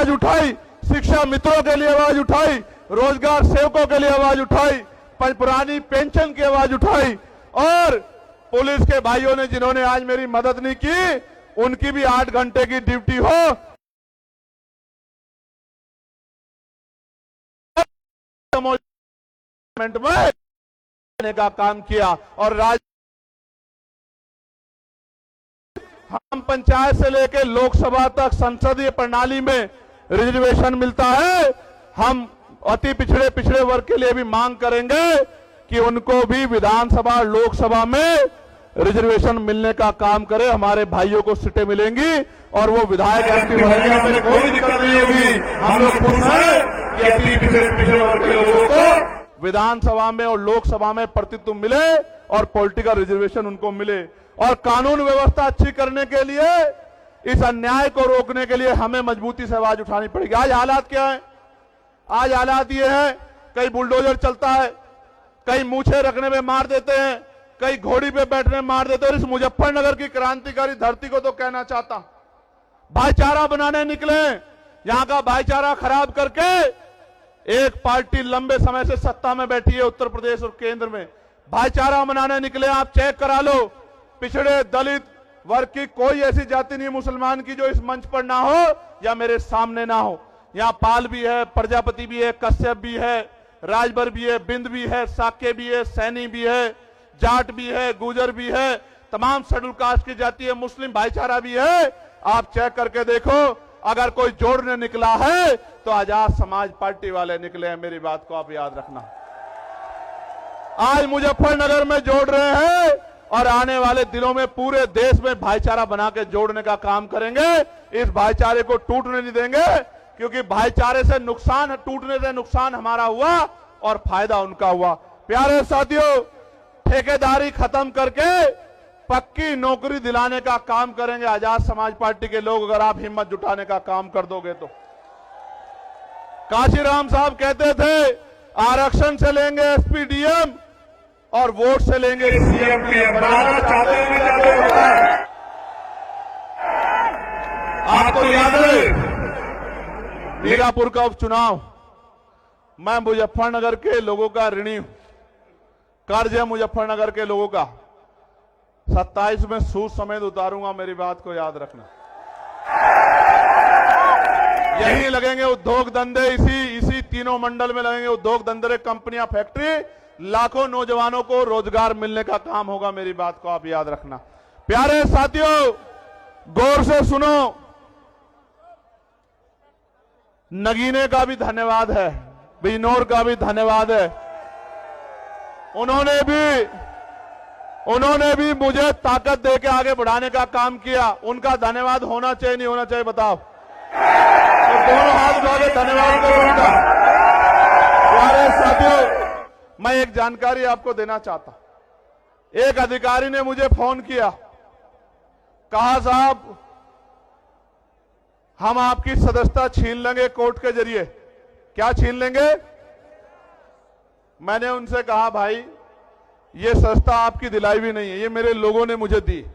आवाज उठाई, शिक्षा मित्रों के लिए आवाज उठाई, रोजगार सेवकों के लिए आवाज उठाई, पुरानी पेंशन की आवाज उठाई, और पुलिस के भाइयों ने जिन्होंने आज मेरी मदद नहीं की, उनकी भी 8 घंटे की ड्यूटी हो में का काम किया। और हम पंचायत से लेकर लोकसभा तक संसदीय प्रणाली में रिजर्वेशन मिलता है। हम अति पिछड़े वर्ग के लिए भी मांग करेंगे कि उनको भी विधानसभा लोकसभा में रिजर्वेशन मिलने का काम करे। हमारे भाइयों को सीटें मिलेंगी और वो विधायक एमपी बनेंगे, हमें कोई दिक्कत नहीं होगी। हम लोग खुश हैं कि अति पिछड़े वर्ग के लोगों को विधानसभा में और लोकसभा में प्रतिनिधित्व मिले और पॉलिटिकल रिजर्वेशन उनको मिले। और कानून व्यवस्था अच्छी करने के लिए, इस अन्याय को रोकने के लिए हमें मजबूती से आवाज उठानी पड़ेगी। आज हालात क्या है? आज हालात ये है, कहीं बुलडोजर चलता है, कहीं मूछे रखने में मार देते हैं, कहीं घोड़ी पे बैठने में मार देते हैं। और इस मुजफ्फरनगर की क्रांतिकारी धरती को तो कहना चाहता, भाईचारा बनाने निकले, यहां का भाईचारा खराब करके एक पार्टी लंबे समय से सत्ता में बैठी है उत्तर प्रदेश और केंद्र में। भाईचारा बनाने निकले, आप चेक करा लो, पिछड़े दलित वर्ग की कोई ऐसी जाति नहीं मुसलमान की जो इस मंच पर ना हो या मेरे सामने ना हो। यहाँ पाल भी है, प्रजापति भी है, कश्यप भी है, राजभर भी है, बिंद भी है, साके भी है, सैनी भी है, जाट भी है, गुजर भी है, तमाम शेड्यूल कास्ट की जाति है, मुस्लिम भाईचारा भी है। आप चेक करके देखो, अगर कोई जोड़ने निकला है तो आजाद समाज पार्टी वाले निकले हैं। मेरी बात को आप याद रखना। आज मुजफ्फरनगर में जोड़ रहे हैं और आने वाले दिनों में पूरे देश में भाईचारा बना के जोड़ने का काम करेंगे। इस भाईचारे को टूटने नहीं देंगे, क्योंकि भाईचारे से नुकसान, टूटने से नुकसान हमारा हुआ और फायदा उनका हुआ। प्यारे साथियों, ठेकेदारी खत्म करके पक्की नौकरी दिलाने का काम करेंगे आजाद समाज पार्टी के लोग, अगर आप हिम्मत जुटाने का काम कर दोगे तो। काशीराम साहब कहते थे आरक्षण से लेंगे एसपी डीएम और वोट से लेंगे सीएम पीएम। बनाना चाहते हैं। आपको याद है मीरापुर का उपचुनाव? मैं मुजफ्फरनगर के लोगों का ऋणी हूं, कर्ज है मुजफ्फरनगर के लोगों का। 27 में सूद समेत उतारूंगा, मेरी बात को याद रखना। यही लगेंगे उद्योग धंधे, इसी तीनों मंडल में लगेंगे उद्योग धंधे, कंपनियां, फैक्ट्री, लाखों नौजवानों को रोजगार मिलने का काम होगा। मेरी बात को आप याद रखना। प्यारे साथियों, गौर से सुनो, नगीने का भी धन्यवाद है, बिजनौर का भी धन्यवाद है। उन्होंने भी मुझे ताकत देके आगे बढ़ाने का काम किया। उनका धन्यवाद होना चाहिए नहीं होना चाहिए बताओ? तो दोनों हाथ उठा के धन्यवाद करो उनका। प्यारे साथियों, मैं एक जानकारी आपको देना चाहता। एक अधिकारी ने मुझे फोन किया, कहा साहब हम आपकी सदस्यता छीन लेंगे कोर्ट के जरिए। क्या छीन लेंगे? मैंने उनसे कहा भाई ये सदस्यता आपकी दिलाई भी नहीं है, ये मेरे लोगों ने मुझे दी।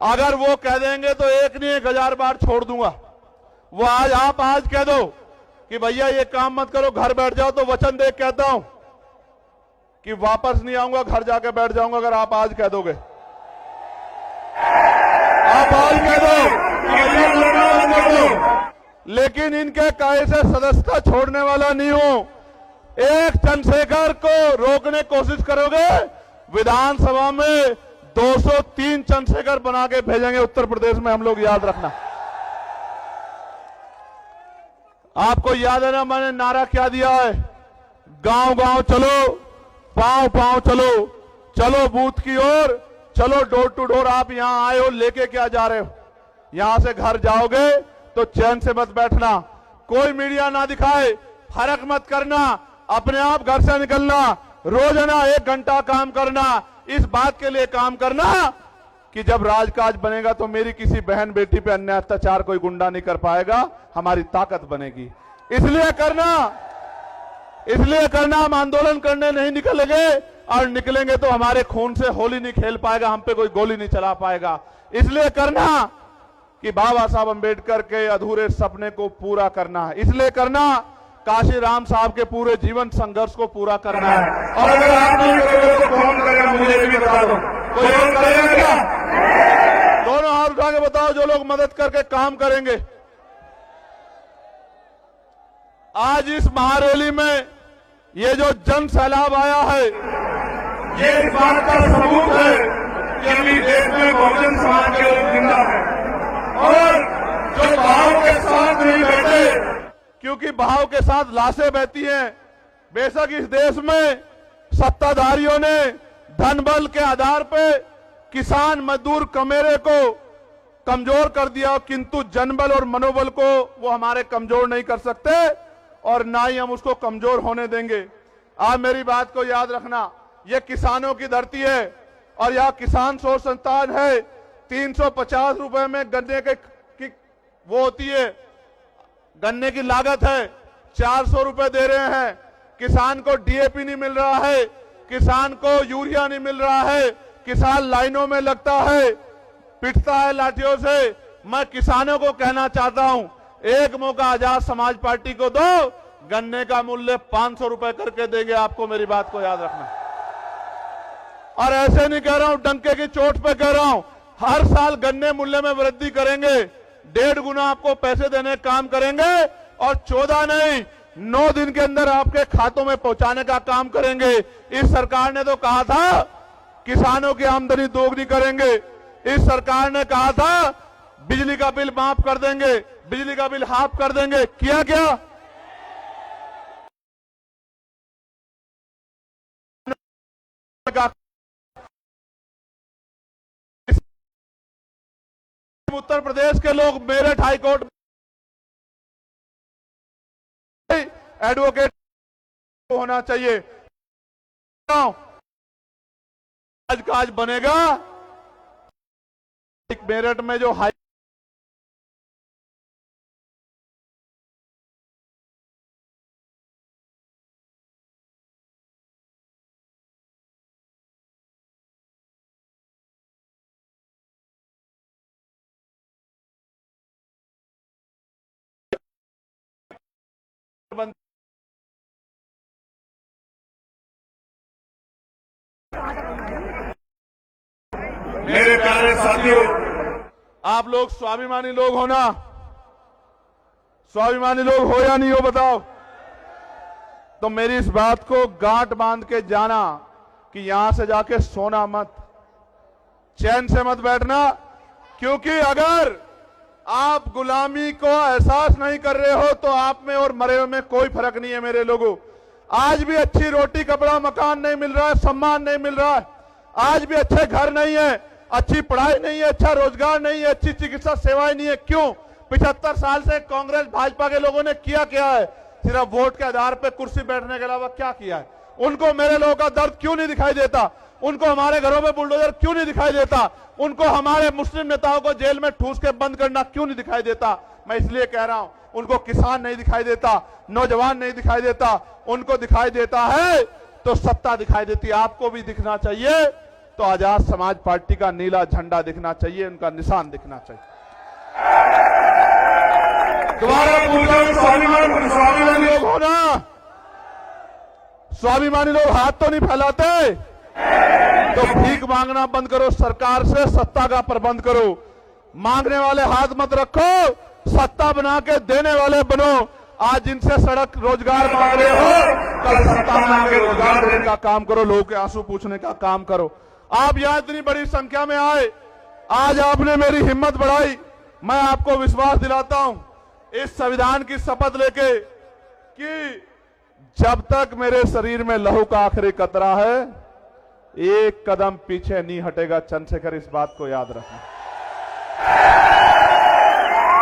अगर वो कह देंगे तो 1 नहीं 1000 बार छोड़ दूंगा। वो आप आज कह दो कि भैया ये काम मत करो, घर बैठ जाओ, तो वचन दे कहता हूं कि वापस नहीं आऊंगा, घर जाके बैठ जाऊंगा। अगर आप आज कह दोगे, आप आज कह दो कि भैया मत करो, लेकिन इनके कहे से सदस्यता छोड़ने वाला नहीं हूं। एक चंद्रशेखर को रोकने की कोशिश करोगे, विधानसभा में 203 चंद्रशेखर बना के भेजेंगे उत्तर प्रदेश में हम लोग, याद रखना। आपको याद है ना मैंने नारा क्या दिया है? गांव गांव चलो, पांव पांव चलो, चलो बूथ की ओर, चलो डोर टू डोर। आप यहां आए हो, लेके क्या जा रहे हो? यहां से घर जाओगे तो चैन से मत बैठना, कोई मीडिया ना दिखाए, फर्क मत करना, अपने आप घर से निकलना, रोजाना 1 घंटा काम करना। इस बात के लिए काम करना कि जब राजकाज बनेगा तो मेरी किसी बहन बेटी पे अन्याय अत्याचार कोई गुंडा नहीं कर पाएगा, हमारी ताकत बनेगी। इसलिए करना हम आंदोलन करने नहीं निकलेंगे, और निकलेंगे तो हमारे खून से होली नहीं खेल पाएगा, हम पे कोई गोली नहीं चला पाएगा। इसलिए करना कि बाबा साहब अंबेडकर के अधूरे सपने को पूरा करना है। इसलिए करना, काशी राम साहब के पूरे जीवन संघर्ष को पूरा करना है। और अगर आप नहीं करोगे तो कौन करेगा, मुझे भी बता दो, कोई और करेगा क्या? दोनों हाथ उठा के बताओ जो लोग मदद करके काम करेंगे। आज इस महारैली में ये जो जन सैलाब आया है, ये इस बात का सबूत है कि अभी देश में बहुजन समाज के लोग जिंदा है और जो बहाव के साथ नहीं बैठे, क्योंकि बहाव के साथ लाशें बहती हैं। बेशक इस देश में सत्ताधारियों ने धन बल के आधार पे किसान मजदूर कमेरे को कमजोर कर दिया, किंतु जनबल और मनोबल को वो हमारे कमजोर नहीं कर सकते और ना ही हम उसको कमजोर होने देंगे। आप मेरी बात को याद रखना, ये किसानों की धरती है और यह किसान शोध संस्थान है। 350 रुपए में गन्ने की वो होती है, गन्ने की लागत है, 400 रुपए दे रहे हैं। किसान को डीएपी नहीं मिल रहा है, किसान को यूरिया नहीं मिल रहा है, किसान लाइनों में लगता है, पिटता है लाठियों से। मैं किसानों को कहना चाहता हूं, एक मौका आजाद समाज पार्टी को दो, गन्ने का मूल्य 500 रुपए करके देंगे आपको, मेरी बात को याद रखना। और ऐसे नहीं कह रहा हूं, डंके की चोट पे कह रहा हूं, हर साल गन्ने मूल्य में वृद्धि करेंगे, 1.5 गुना आपको पैसे देने का काम करेंगे और 14 नहीं 9 दिन के अंदर आपके खातों में पहुंचाने का काम करेंगे। इस सरकार ने तो कहा था किसानों की आमदनी दोगुनी करेंगे, इस सरकार ने कहा था बिजली का बिल माफ कर देंगे, बिजली का बिल हाफ कर देंगे, किया क्या? उत्तर प्रदेश के लोग मेरठ हाईकोर्ट एडवोकेट होना चाहिए। आज का आज बनेगा मेरठ में जो हाई मेरे प्यारे साथियों, आप लोग स्वाभिमानी लोग हो ना? स्वाभिमानी लोग हो या नहीं हो बताओ? तो मेरी इस बात को गांठ बांध के जाना कि यहां से जाके सोना मत, चैन से मत बैठना, क्योंकि अगर आप गुलामी को एहसास नहीं कर रहे हो तो आप में और मरे हुए में कोई फर्क नहीं है मेरे लोगों। आज भी अच्छी रोटी कपड़ा मकान नहीं मिल रहा है, सम्मान नहीं मिल रहा है, आज भी अच्छे घर नहीं है, अच्छी पढ़ाई नहीं है, अच्छा रोजगार नहीं है, अच्छी चिकित्सा सेवाएं नहीं है। क्यों? 75 साल से कांग्रेस भाजपा के लोगों ने किया क्या है? सिर्फ वोट के आधार पर कुर्सी बैठने के अलावा क्या किया है? उनको मेरे लोगों का दर्द क्यों नहीं दिखाई देता? उनको हमारे घरों में बुलडोजर क्यों नहीं दिखाई देता? उनको हमारे मुस्लिम नेताओं को जेल में ठूस के बंद करना क्यों नहीं दिखाई देता? मैं इसलिए कह रहा हूं, उनको किसान नहीं दिखाई देता, नौजवान नहीं दिखाई देता, उनको दिखाई देता है तो सत्ता दिखाई देती है। आपको भी दिखना चाहिए तो आजाद समाज पार्टी का नीला झंडा दिखना चाहिए, उनका निशान दिखना चाहिए। दोबारा पूछ रहा हूं, स्वाभिमानी लोग हो ना? स्वाभिमानी लोग हाथ तो नहीं फैलाते? तो भीख मांगना बंद करो, सरकार से सत्ता का प्रबंध करो। मांगने वाले हाथ मत रखो, सत्ता बना के देने वाले बनो। आज जिनसे सड़क रोजगार मांग रहे हो, कल सत्ता बना के रोजगार देने का काम करो, लोगों के आंसू पूछने का काम करो। आप यहां इतनी बड़ी संख्या में आए, आज आपने मेरी हिम्मत बढ़ाई। मैं आपको विश्वास दिलाता हूं इस संविधान की शपथ लेके कि जब तक मेरे शरीर में लहू का आखिरी कतरा है, एक कदम पीछे नहीं हटेगा। चंद्रशेखर, इस बात को याद रखना।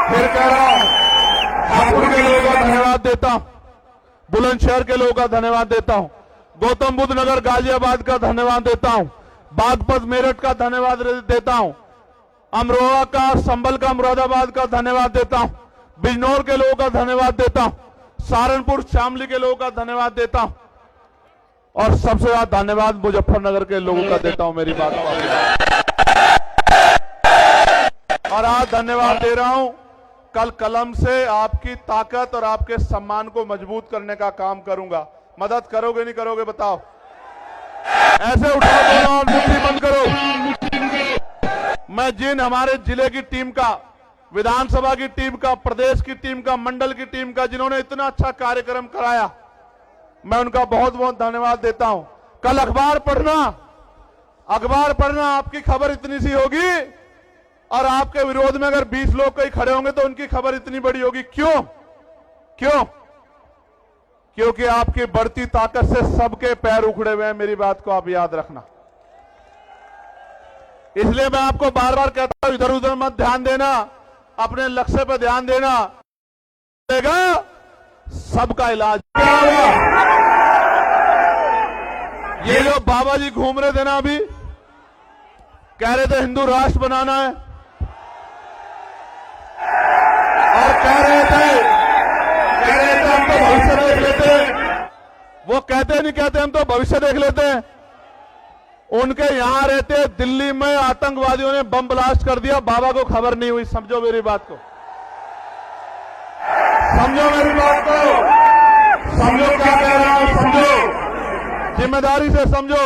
फिर कह रहा हूं, हापुड़ के लोगों का धन्यवाद देता हूं, बुलंदशहर के लोगों का धन्यवाद देता हूं, गौतम बुद्ध नगर गाजियाबाद का धन्यवाद देता हूं, बागपत मेरठ का धन्यवाद देता हूं, अमरोहा का, संभल का, मुरादाबाद का धन्यवाद देता हूं, बिजनौर के लोगों का धन्यवाद देता हूं, सहारनपुर शामली के लोगों का धन्यवाद देता हूं और सबसे ज्यादा धन्यवाद मुजफ्फरनगर के लोगों का देता हूं। मेरी बात को और आज धन्यवाद दे रहा हूं। कल कलम से आपकी ताकत और आपके सम्मान को मजबूत करने का काम करूंगा। मदद करोगे नहीं करोगे बताओ? ऐसे उठाओ दोनों और मुट्ठी बंद करो। मैं जिन हमारे जिले की टीम का, विधानसभा की टीम का, प्रदेश की टीम का, मंडल की टीम का, जिन्होंने इतना अच्छा कार्यक्रम कराया, मैं उनका बहुत बहुत धन्यवाद देता हूं। कल अखबार पढ़ना आपकी खबर इतनी सी होगी और आपके विरोध में अगर 20 लोग कहीं खड़े होंगे तो उनकी खबर इतनी बड़ी होगी। क्यों? क्योंकि आपकी बढ़ती ताकत से सबके पैर उखड़े हुए हैं। मेरी बात को आप याद रखना। इसलिए मैं आपको बार बार कहता हूं, इधर उधर मत ध्यान देना, अपने लक्ष्य पर ध्यान देना। सबका इलाज क्या होगा? ये जो बाबा जी घूम रहे थे ना, अभी कह रहे थे हिंदू राष्ट्र बनाना है, और कह रहे थे हम तो भविष्य देख लेते हैं। वो कहते हम तो भविष्य देख लेते हैं। उनके यहां रहते दिल्ली में आतंकवादियों ने बम ब्लास्ट कर दिया, बाबा को खबर नहीं हुई। समझो मेरी बात को, समझो मेरी बात को, समझो क्या कह रहा हूं, समझो, जिम्मेदारी से समझो।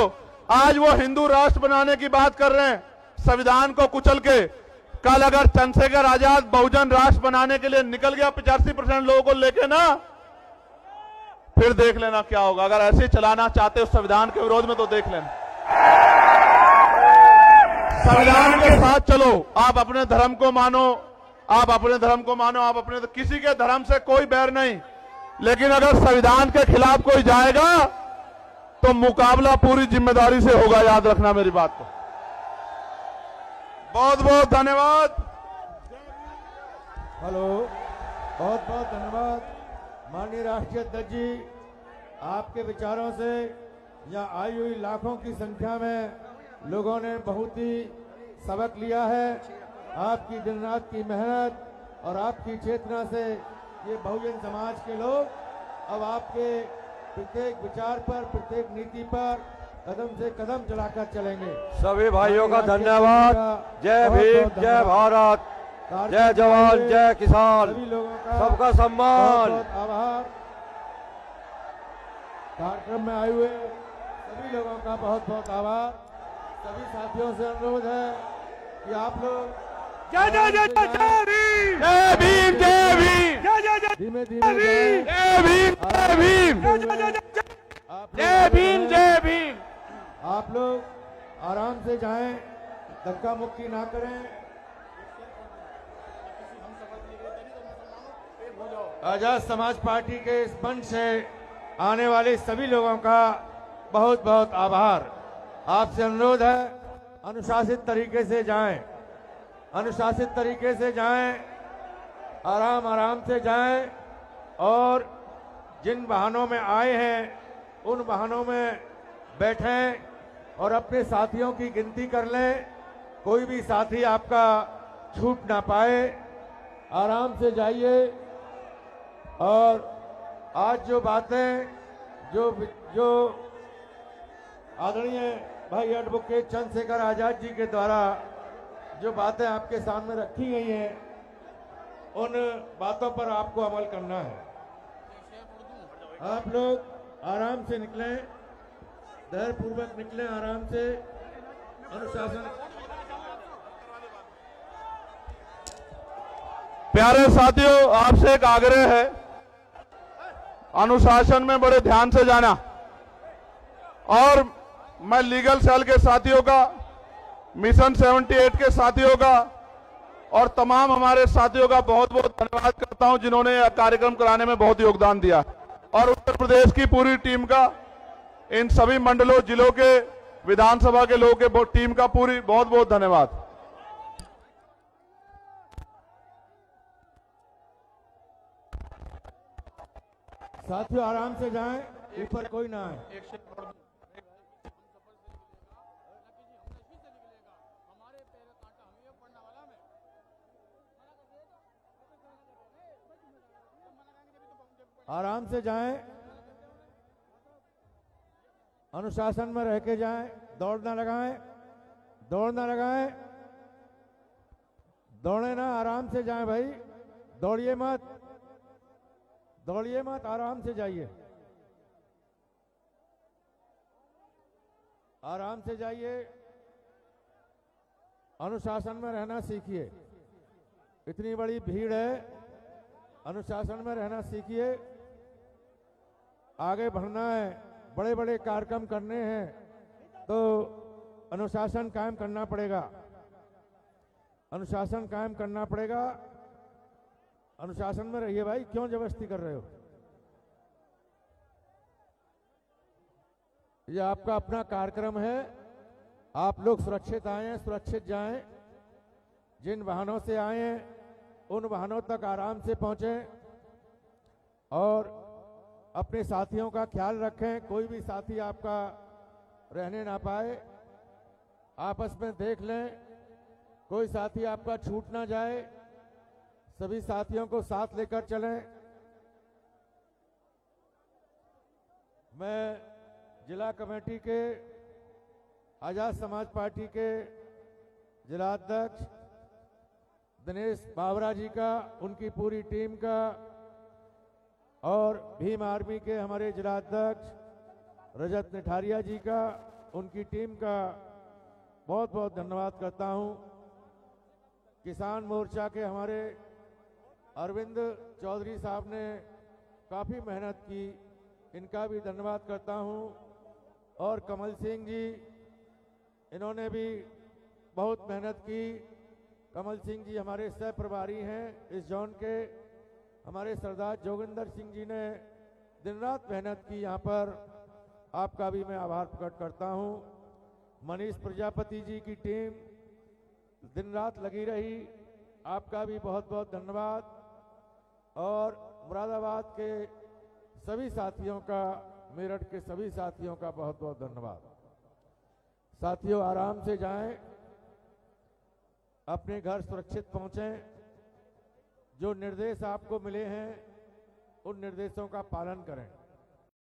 आज वो हिंदू राष्ट्र बनाने की बात कर रहे हैं, संविधान को कुचल के। कल अगर चंद्रशेखर आजाद बहुजन राष्ट्र बनाने के लिए निकल गया 85% लोगों को लेके ना, फिर देख लेना क्या होगा। अगर ऐसे चलाना चाहते हो संविधान के विरोध में तो देख लेना। संविधान के साथ चलो। आप अपने धर्म को मानो, आप अपने किसी के धर्म से कोई बैर नहीं, लेकिन अगर संविधान के खिलाफ कोई जाएगा तो मुकाबला पूरी जिम्मेदारी से होगा। याद रखना मेरी बात को। बहुत बहुत धन्यवाद। हेलो, बहुत बहुत धन्यवाद माननीय राष्ट्रीय अध्यक्ष जी। आपके विचारों से यहाँ आई हुई लाखों की संख्या में लोगों ने बहुत ही सबक लिया है। आपकी दिन रात की मेहनत और आपकी चेतना से ये बहुजन समाज के लोग अब आपके प्रत्येक विचार पर, प्रत्येक नीति पर कदम से कदम चलाकर चलेंगे। सभी भाइयों का धन्यवाद। जय भीम, जय भारत, जय जवान, जय किसान, सभी लोगों का सबका सम्मान। बहुत आभार। कार्यक्रम में आए हुए सभी लोगों का बहुत बहुत आभार। सभी साथियों से अनुरोध है कि आप लोग जय जय जय जय भीम, जय भीम, जय भीम, धीमे धीमे जय भीम, जय भीम, जय भीम, जय भीम। आप लोग आराम से जाएं, धक्का मुक्की ना करें। आजाद समाज पार्टी के इस मंच से आने वाले सभी लोगों का बहुत बहुत आभार। आपसे अनुरोध है, अनुशासित तरीके से जाएं, अनुशासित तरीके से जाएं, आराम आराम से जाएं, और जिन वाहनों में आए हैं उन वाहनों में बैठें और अपने साथियों की गिनती कर लें। कोई भी साथी आपका छूट ना पाए। आराम से जाइए। और आज जो बातें जो आदरणीय भाई एडवोकेट चंद्रशेखर आजाद जी के द्वारा जो बातें आपके सामने रखी गई हैं, उन बातों पर आपको अमल करना है। आप लोग आराम से निकलें, धैर्यपूर्वक निकलें, आराम से, अनुशासन। प्यारे साथियों, आपसे एक आग्रह है, अनुशासन में बड़े ध्यान से जाना। और मैं लीगल सेल के साथियों का, मिशन 78 के साथियों का और तमाम हमारे साथियों का बहुत बहुत धन्यवाद करता हूं, जिन्होंने यह कार्यक्रम कराने में बहुत योगदान दिया। और उत्तर प्रदेश की पूरी टीम का, इन सभी मंडलों, जिलों के, विधानसभा के लोगों के टीम का पूरी बहुत बहुत धन्यवाद। साथियों आराम से जाएं, ऊपर कोई ना आए। आराम से जाएं, अनुशासन में रह के जाएं, दौड़ ना लगाएं, दौड़ ना लगाएं। दौड़े ना, आराम से जाएं भाई, दौड़िए मत, दौड़िए मत, आराम से जाइए, आराम से जाइए, अनुशासन में रहना सीखिए। इतनी बड़ी भीड़ है, अनुशासन में रहना सीखिए। आगे बढ़ना है, बड़े बड़े कार्यक्रम करने हैं तो अनुशासन कायम करना पड़ेगा, अनुशासन कायम करना पड़ेगा। अनुशासन में रहिए भाई, क्यों जबरदस्ती कर रहे हो? ये आपका अपना कार्यक्रम है, आप लोग सुरक्षित आए, सुरक्षित जाएं। जिन वाहनों से आए हैं उन वाहनों तक आराम से पहुंचें और अपने साथियों का ख्याल रखें। कोई भी साथी आपका रहने ना पाए, आपस में देख लें, कोई साथी आपका छूट ना जाए। सभी साथियों को साथ लेकर चलें। मैं जिला कमेटी के आजाद समाज पार्टी के जिला अध्यक्ष दिनेश बावरा जी का, उनकी पूरी टीम का और भीम आर्मी के हमारे जिला अध्यक्ष रजत निठारिया जी का, उनकी टीम का बहुत बहुत धन्यवाद करता हूं। किसान मोर्चा के हमारे अरविंद चौधरी साहब ने काफ़ी मेहनत की, इनका भी धन्यवाद करता हूं। और कमल सिंह जी, इन्होंने भी बहुत मेहनत की। कमल सिंह जी हमारे सह प्रभारी हैं इस जोन के। हमारे सरदार जोगिंदर सिंह जी ने दिन रात मेहनत की यहाँ पर, आपका भी मैं आभार प्रकट करता हूँ। मनीष प्रजापति जी की टीम दिन रात लगी रही, आपका भी बहुत बहुत धन्यवाद। और मुरादाबाद के सभी साथियों का, मेरठ के सभी साथियों का बहुत बहुत धन्यवाद। साथियों, आराम से जाएं, अपने घर सुरक्षित पहुंचें। जो निर्देश आपको मिले हैं उन निर्देशों का पालन करें।